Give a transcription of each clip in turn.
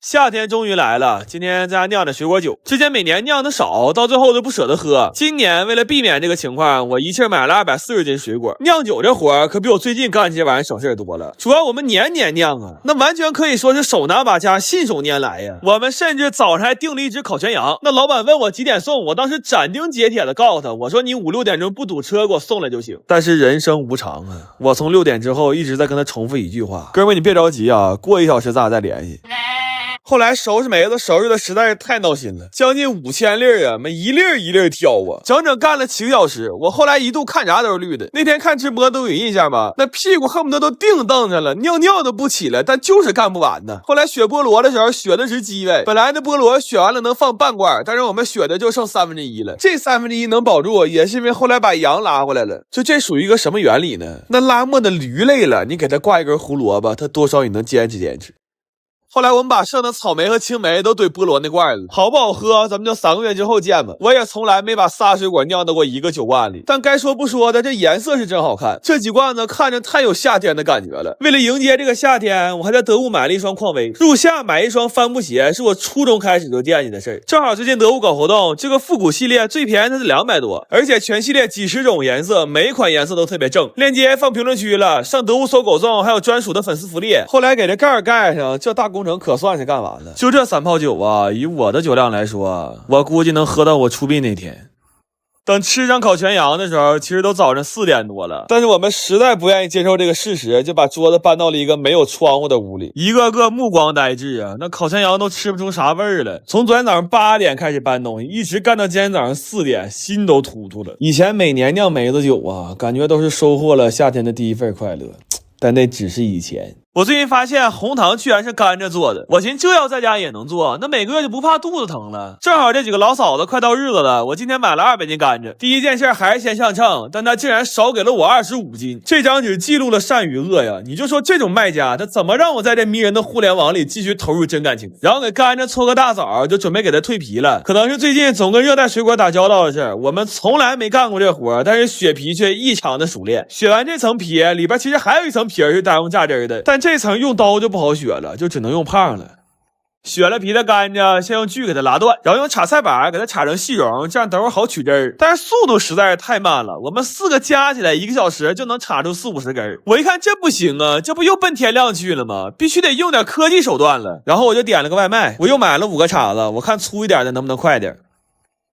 夏天终于来了，今天在家酿的水果酒。之前每年酿的少，到最后都不舍得喝。今年为了避免这个情况，我一气买了240斤水果。酿酒这活可比我最近干这些玩意省事多了。主要我们年年酿啊，那完全可以说是手拿把掐，信手拈来呀。我们甚至早上还订了一只烤全羊。那老板问我几点送，我当时斩钉截铁的告诉他，我说你5、6点钟不堵车给我送来就行。但是人生无常啊，我从6点之后一直在跟他重复一句话：哥们你别着急啊，过1小时咱俩再联系。后来收拾梅子收拾的实在是太闹心了，将近5000粒啊，每一粒一粒挑啊，整整干了7个小时。我后来一度看啥都是绿的。那天看直播都有印象吧？那屁股恨不得都定蹬着了，尿尿都不起来，但就是干不完呢。后来选菠萝的时候选的是鸡尾，本来的菠萝选完了能放半罐，但是我们选的就剩1/3了。这1/3能保住，也是因为后来把羊拉回来了。就这属于一个什么原理呢？那拉磨的驴累了，你给它挂一根胡萝卜，它多少也能坚持坚持。后来我们把剩的草莓和青莓都堆菠萝那罐了，好不好喝咱们就3个月之后见吧。我也从来没把仨水果酿到过一个酒罐里，但该说不说的，这颜色是真好看。这几罐子看着太有夏天的感觉了。为了迎接这个夏天，我还在德物买了一双匡威。入夏买一双帆布鞋是我初中开始就惦记的事儿。正好最近德物搞活动，这个复古系列最便宜的是200多，而且全系列几十种颜色，每一款颜色都特别正。链接放评论区了，上德物搜狗送还有专属的粉丝福利。后来给这盖盖上，这大工程可算是干完了。就这3泡酒啊，以我的酒量来说，我估计能喝到我出殡那天。等吃上烤全羊的时候，其实都早上4点多了，但是我们实在不愿意接受这个事实，就把桌子搬到了一个没有窗户的屋里，一个个目光呆滞啊，那烤全羊都吃不出啥味儿了。从昨天早上8点开始搬东西，一直干到今天早上4点，心都突突了。以前每年酿梅子酒啊，感觉都是收获了夏天的第一份快乐，但那只是以前。我最近发现红糖居然是甘蔗做的，我寻思这要在家也能做，那每个月就不怕肚子疼了。正好这几个老嫂子快到日子了，我今天买了200斤甘蔗。第一件事还是先上秤，但他竟然少给了我25斤。这张纸记录了善与恶呀！你就说这种卖家，他怎么让我在这迷人的互联网里继续投入真感情？然后给甘蔗搓个大枣，就准备给他蜕皮了。可能是最近总跟热带水果打交道的事儿，我们从来没干过这活，但是削皮却异常的熟练。削完这层皮，里边其实还有一层皮是单用榨汁的，但这层用刀就不好削了，就只能用胖了。削了皮的甘蔗，先用锯给它拉断，然后用插菜板给它插成细蓉，这样等会儿好取汁儿。但是速度实在是太慢了，我们4个加起来1个小时就能插出40-50根。我一看这不行啊，这不又奔天亮去了吗？必须得用点科技手段了。然后我就点了个外卖，我又买了5个叉子，我看粗一点的能不能快点。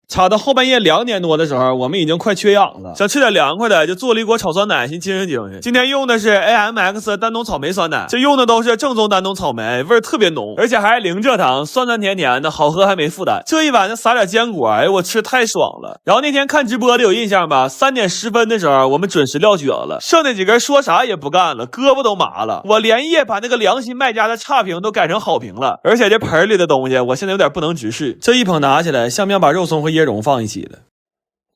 插到后半夜2点多的时候，我们已经快缺氧了，想吃点凉快的，就做了一锅炒酸奶，先精神精神。今天用的是 AMX 丹东草莓酸奶，这用的都是正宗丹东草莓，味儿特别浓，而且还是0蔗糖，酸酸甜甜的，好喝还没负担。这一碗呢撒点坚果，哎，我吃太爽了。然后那天看直播的有印象吧？3点10分的时候，我们准时撂蹶子了，剩那几根说啥也不干了，胳膊都麻了。我连夜把那个良心卖家的差评都改成好评了，而且这盆里的东西我现在有点不能直视，这一捧拿起来，像不像把肉松和椰蓉放一起了？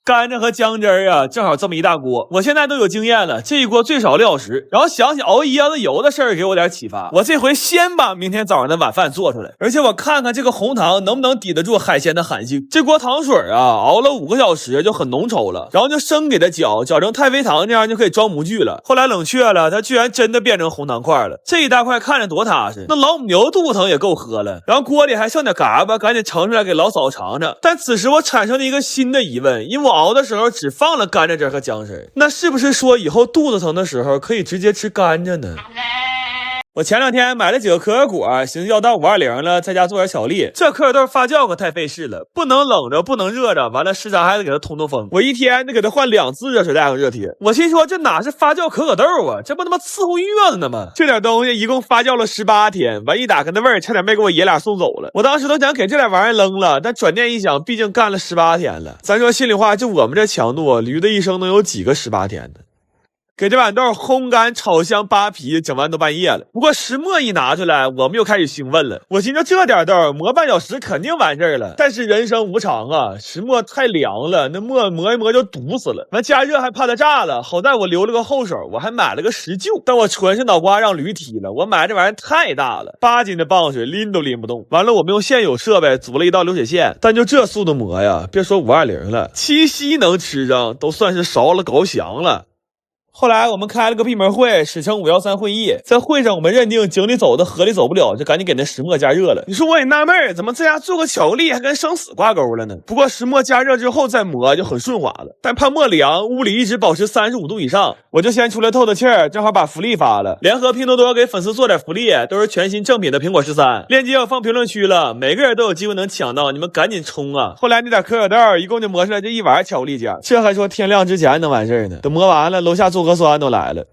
甘蔗和姜汁儿啊，正好这么一大锅。我现在都有经验了，这一锅最少6小时。然后想起熬椰子油的事儿，给我点启发。我这回先把明天早上的晚饭做出来，而且我看看这个红糖能不能抵得住海鲜的寒性。这锅糖水啊，熬了5个小时就很浓稠了，然后就生给它搅成太妃糖，这样就可以装模具了。后来冷却了，它居然真的变成红糖块了。这一大块看着多踏实，那老母牛肚子疼也够喝了。然后锅里还剩点嘎巴，赶紧盛出来给老嫂尝尝。但此时我产生了一个新的疑问，因为我熬的时候只放了甘蔗汁和姜汁，那是不是说以后肚子疼的时候可以直接吃甘蔗呢？我前2天买了几个可可果，寻思要到520了，在家做点巧克力。这可可豆发酵可太费事了，不能冷着，不能热着，完了时常还得给它通风。我一天得给它换2次热水袋和热贴。我心说这哪是发酵可可豆啊，这不他妈伺候月子呢吗？这点东西一共发酵了18天，完一打开那味儿，差点没给我爷俩送走了。我当时都想给这点玩意儿扔了，但转念一想，毕竟干了18天了。咱说心里话，就我们这强度，驴的一生能有几个18天的？给这碗豆烘干、炒香、扒皮，整完都半夜了。不过石磨一拿出来，我们又开始兴奋了。我寻思这点豆磨半小时肯定完事儿了，但是人生无常啊，石磨太凉了，那磨一磨就堵死了。完加热还怕它炸了，好在我留了个后手，我还买了个石臼。但我纯是脑瓜让驴踢了，我买这玩意儿太大了，8斤的棒水拎都拎不动。完了，我们用现有设备组了一道流水线，但就这速度磨呀，别说520了，7夕能吃上都算是烧了高翔了。后来我们开了个闭门会，史称513会议。在会上，我们认定井里走的河里走不了，就赶紧给那石磨加热了。你说我也纳闷，怎么这家做个巧克力还跟生死挂钩了呢？不过石磨加热之后再磨就很顺滑了，但怕磨凉，屋里一直保持35度以上，我就先出来透透气儿，正好把福利发了。联合拼多多给粉丝做点福利，都是全新正品的苹果13，链接我放评论区了，每个人都有机会能抢到，你们赶紧冲啊！后来那点可可豆一共就磨出来这一碗巧克力酱，这还说天亮之前能完事儿呢，等磨完了，楼下做核酸都来了。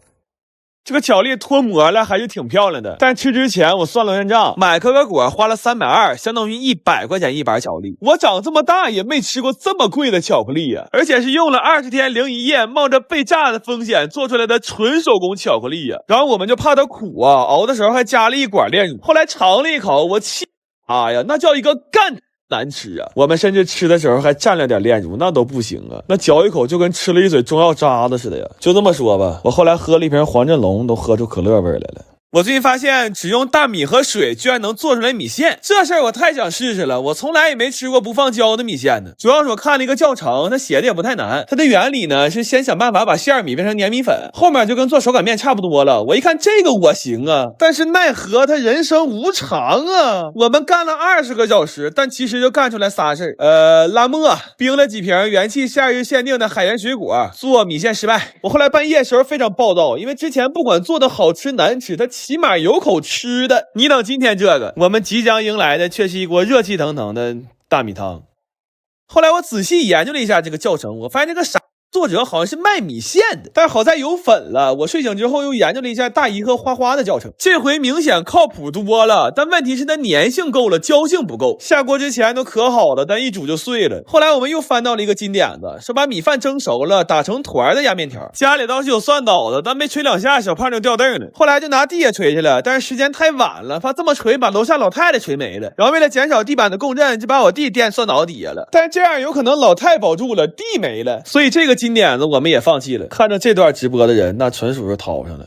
这个巧克力脱模了还是挺漂亮的，但吃之前我算了算账，买可可果花了320，相当于100块钱一板巧克力。我长这么大也没吃过这么贵的巧克力呀，而且是用了20天0一夜，冒着被炸的风险做出来的纯手工巧克力呀。然后我们就怕它苦啊，熬的时候还加了一管炼乳，后来尝了一口，我气啊呀，那叫一个干难吃啊！我们甚至吃的时候还蘸了点炼乳，那都不行啊！那嚼一口就跟吃了一嘴中药渣子似的呀！就这么说吧，我后来喝了一瓶黄振龙，都喝出可乐味来了。我最近发现，只用大米和水居然能做出来米线，这事儿我太想试试了。我从来也没吃过不放胶的米线呢。主要是我看了一个教程，它写的也不太难。它的原理呢是先想办法把馅米变成粘米粉，后面就跟做手擀面差不多了。我一看这个我行啊，但是奈何它人生无常啊。我们干了20个小时，但其实就干出来仨事儿。拉磨，冰了几瓶元气夏日限定的海盐水果，做米线失败。我后来半夜时候非常暴躁，因为之前不管做的好吃难吃，它起码有口吃的。你等今天这个，我们即将迎来的却是一锅热气腾腾的大米汤。后来我仔细研究了一下这个教程，我发现这个傻作者好像是卖米线的，但是好在有粉了。我睡醒之后又研究了一下大姨和花花的教程，这回明显靠谱多了，但问题是它粘性够了，胶性不够。下锅之前都可好了，但一煮就碎了。后来我们又翻到了一个金点子，说把米饭蒸熟了，打成团的压面条。家里倒是有蒜捣的，但没吹2下，小胖就掉凳了。后来就拿地下锤去了，但是时间太晚了，怕这么锤把楼下老太太锤没了。然后为了减少地板的共振，就把我弟垫蒜捣底下了。但是这样有可能老太保住了，地没了，所以这个金点子我们也放弃了。看着这段直播的人，那纯属是掏上了。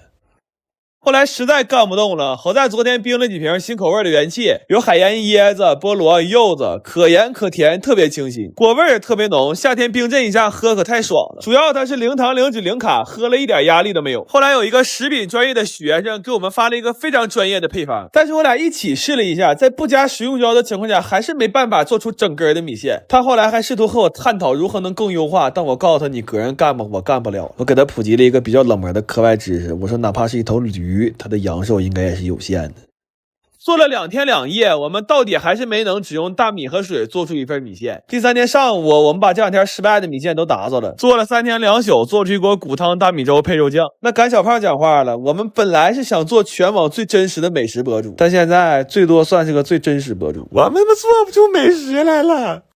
后来实在干不动了，好在昨天冰了几瓶新口味的元气，有海盐椰子、菠萝、柚子，可盐可甜，特别清新，果味也特别浓。夏天冰镇一下喝可太爽了。主要它是0糖0脂0卡，喝了一点压力都没有。后来有一个食品专业的学生给我们发了一个非常专业的配方，但是我俩一起试了一下，在不加食用胶的情况下，还是没办法做出整根的米线。他后来还试图和我探讨如何能更优化，但我告诉他你个人干吧，我干不了。我给他普及了一个比较冷门的课外知识，我说哪怕是一头驴，它的阳寿应该也是有限的。做了2天2夜，我们到底还是没能只用大米和水做出一份米线。第3天上午，我们把这2天失败的米线都打扫了，做了3天2宿，做出一锅骨汤大米粥配肉酱。那赶小胖讲话了，我们本来是想做全网最真实的美食博主，但现在最多算是个最真实博主，我们做不出美食来了。